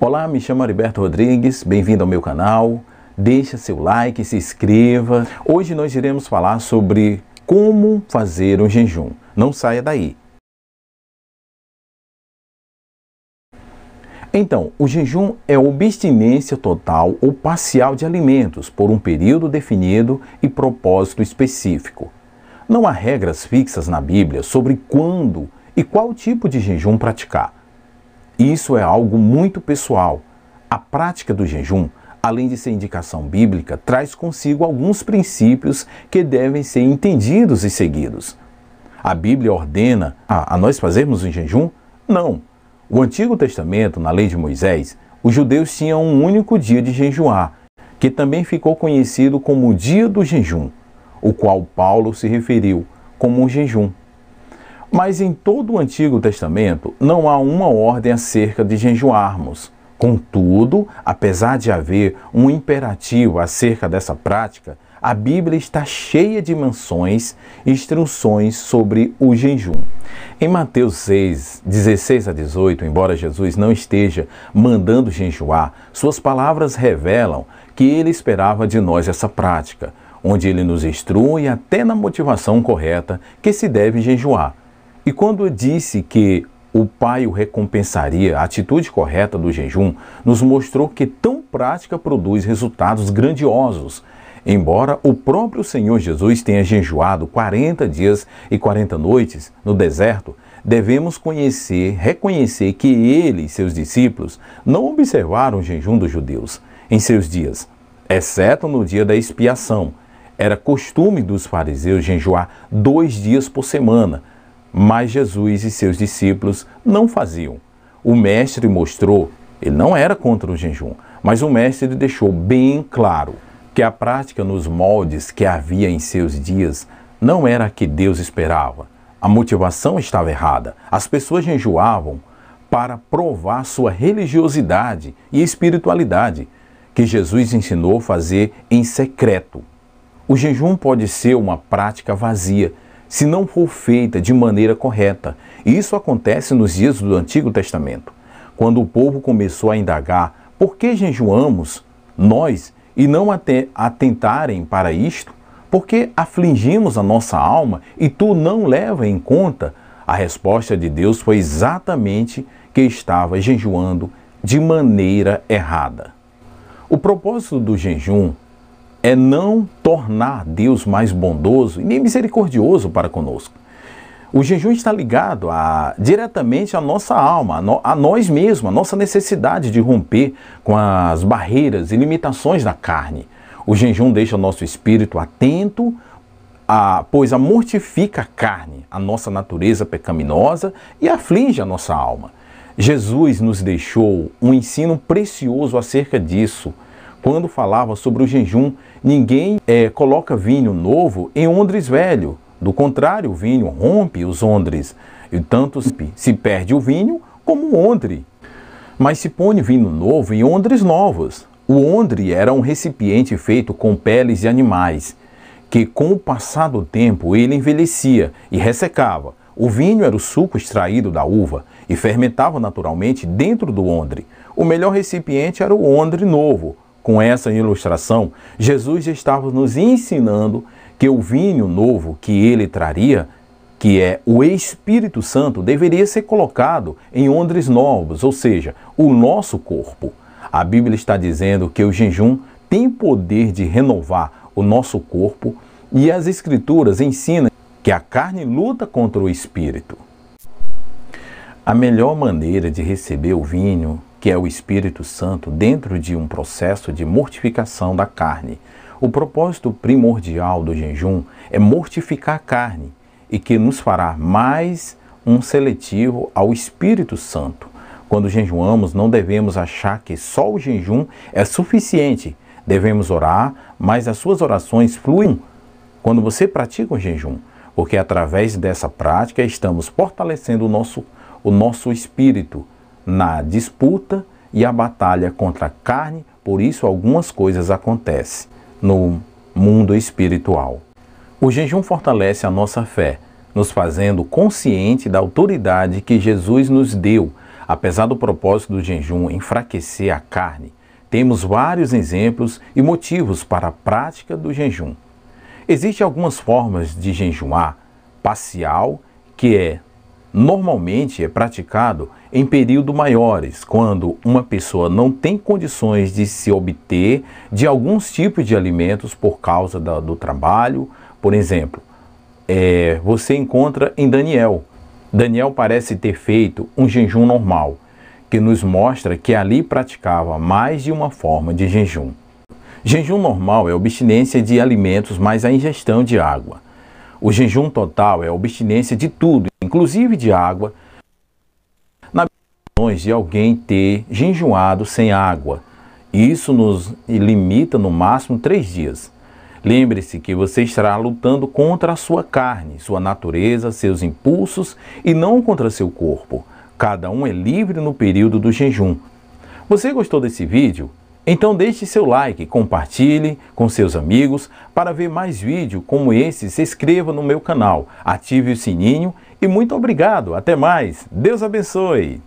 Olá, me chamo Heriberto Rodrigues, bem-vindo ao meu canal, deixa seu like, se inscreva. Hoje nós iremos falar sobre como fazer um jejum. Não saia daí. Então, o jejum é a abstinência total ou parcial de alimentos por um período definido e propósito específico. Não há regras fixas na Bíblia sobre quando e qual tipo de jejum praticar. Isso é algo muito pessoal. A prática do jejum, além de ser indicação bíblica, traz consigo alguns princípios que devem ser entendidos e seguidos. A Bíblia ordena a nós fazermos um jejum? Não. O Antigo Testamento, na lei de Moisés, os judeus tinham um único dia de jejuar, que também ficou conhecido como o dia do jejum, o qual Paulo se referiu como um jejum. Mas em todo o Antigo Testamento não há uma ordem acerca de jejuarmos. Contudo, apesar de haver um imperativo acerca dessa prática, a Bíblia está cheia de menções e instruções sobre o jejum. Em Mateus 6, 16 a 18, embora Jesus não esteja mandando jejuar, suas palavras revelam que ele esperava de nós essa prática, onde ele nos instrui até na motivação correta que se deve jejuar. E quando disse que o Pai o recompensaria, a atitude correta do jejum nos mostrou que tão prática produz resultados grandiosos. Embora o próprio Senhor Jesus tenha jejuado 40 dias e 40 noites no deserto, devemos reconhecer que ele e seus discípulos não observaram o jejum dos judeus em seus dias, exceto no dia da expiação. Era costume dos fariseus jejuar 2 dias por semana, mas Jesus e seus discípulos não faziam. O mestre mostrou, ele não era contra o jejum, mas o mestre deixou bem claro que a prática nos moldes que havia em seus dias não era a que Deus esperava. A motivação estava errada. As pessoas jejuavam para provar sua religiosidade e espiritualidade, que Jesus ensinou a fazer em secreto. O jejum pode ser uma prática vazia, se não for feita de maneira correta. Isso acontece nos dias do Antigo Testamento, quando o povo começou a indagar por que jejuamos nós e não atentarem para isto, porque afligimos a nossa alma e tu não leva em conta. A resposta de Deus foi exatamente que estava jejuando de maneira errada. O propósito do jejum é não tornar Deus mais bondoso e nem misericordioso para conosco. O jejum está ligado diretamente à nossa alma, a nós mesmos, a nossa necessidade de romper com as barreiras e limitações da carne. O jejum deixa o nosso espírito atento, pois mortifica a carne, a nossa natureza pecaminosa e aflige a nossa alma. Jesus nos deixou um ensino precioso acerca disso. Quando falava sobre o jejum, ninguém coloca vinho novo em odres velho. Do contrário, o vinho rompe os odres, e tanto se perde o vinho como o odre. Mas se põe vinho novo em odres novos. O odre era um recipiente feito com peles de animais, que com o passar do tempo ele envelhecia e ressecava. O vinho era o suco extraído da uva e fermentava naturalmente dentro do odre. O melhor recipiente era o odre novo. Com essa ilustração, Jesus estava nos ensinando que o vinho novo que ele traria, que é o Espírito Santo, deveria ser colocado em odres novos, ou seja, o nosso corpo. A Bíblia está dizendo que o jejum tem poder de renovar o nosso corpo e as Escrituras ensinam que a carne luta contra o Espírito. A melhor maneira de receber o vinho, que é o Espírito Santo, dentro de um processo de mortificação da carne. O propósito primordial do jejum é mortificar a carne e que nos fará mais um seletivo ao Espírito Santo. Quando jejuamos, não devemos achar que só o jejum é suficiente. Devemos orar, mas as suas orações fluem quando você pratica o jejum, porque através dessa prática estamos fortalecendo o nosso espírito na disputa e a batalha contra a carne. Por isso algumas coisas acontecem no mundo espiritual. O jejum fortalece a nossa fé, nos fazendo consciente da autoridade que Jesus nos deu Apesar do propósito do jejum enfraquecer a carne, temos vários exemplos e motivos para a prática do jejum. Existem algumas formas de jejuar parcial, que normalmente é praticado em períodos maiores, quando uma pessoa não tem condições de se obter de alguns tipos de alimentos por causa do trabalho. Por exemplo, você encontra em Daniel. Daniel parece ter feito um jejum normal, que nos mostra que ali praticava mais de uma forma de jejum. Jejum normal é a abstinência de alimentos mais a ingestão de água. O jejum total é a abstinência de tudo, inclusive de água, na de alguém ter jejuado sem água. Isso nos limita no máximo 3 dias. Lembre-se que você estará lutando contra a sua carne, sua natureza, seus impulsos e não contra seu corpo. Cada um é livre no período do jejum. Você gostou desse vídeo? Então deixe seu like, compartilhe com seus amigos. Para ver mais vídeos como esse, se inscreva no meu canal, ative o sininho e muito obrigado. Até mais. Deus abençoe.